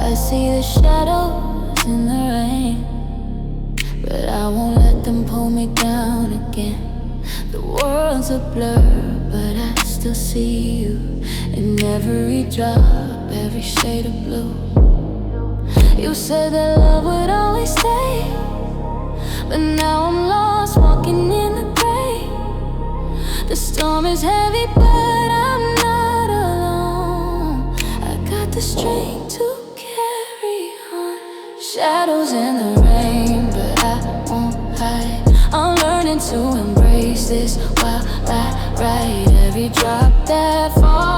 I see the shadows in the rain, but I won't let them pull me down again. The world's a blur, but I still see you in every drop, every shade of blue. You said that love would always stay, but now I'm lost, walking in the gray. The storm is heavy, but I'm not alone. I got the strength to carry on. Shadows in the rain, but I won't hide. I'm learning to embrace this while I ride every drop that falls.